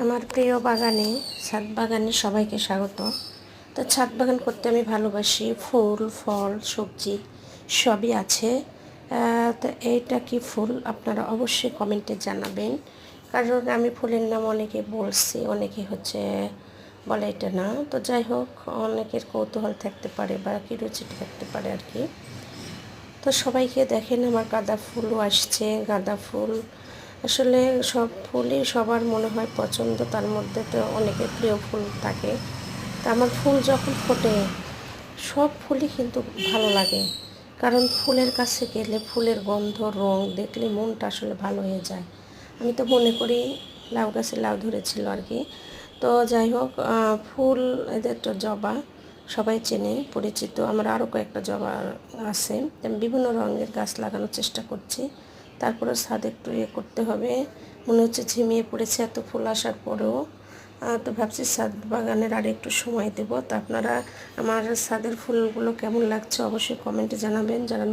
আমার প্রিয় বাগানে, ছাদ বাগানে সবাইকে স্বাগত। তো ছাদ বাগান করতে আমি ভালোবাসি। ফুল, ফল, সবজি সবই আছে। তো এইটা কি ফুল আপনারা অবশ্যই কমেন্টে জানাবেন, কারণ আমি ফুলের নাম অনেকে বলছি, অনেকে বলে এটা না। তো যাই হোক, অনেকের কৌতূহল থাকতে পারে বা কিউরিওসিটি থাকতে পারে আর কি। তো সবাইকে দেখেন, আমার গাঁদা ফুলও আসছে। গাঁদা ফুল আসলে সব ফুলই সবার মনে হয় পছন্দ, তার মধ্যে তো অনেকের প্রিয় ফুল থাকে। তা আমার ফুল যখন ফোটে সব ফুলই কিন্তু ভালো লাগে, কারণ ফুলের কাছে গেলে ফুলের গন্ধ, রং দেখলে মনটা আসলে ভালো হয়ে যায়। আমি তো মনে করি লাউ গাছে লাউ ধরেছিল আর কি। তো যাই হোক, ফুল এদের তো জবা সবাই চেনে, পরিচিত। আমার আরও কয়েকটা জবা আছে। আমি বিভিন্ন রঙের গাছ লাগানোর চেষ্টা করছি। তারপরে ছাদ একটু করতে হবে, মনে হচ্ছে ঝিমিয়ে পড়েছে এত ফুল আসার পরেও। তো ভাবছি ছাদ বাগানের আর একটু সময় দেব। তো আপনারা আমার ছাদের ফুলগুলো কেমন লাগছে অবশ্যই কমেন্টে জানাবেন। যারা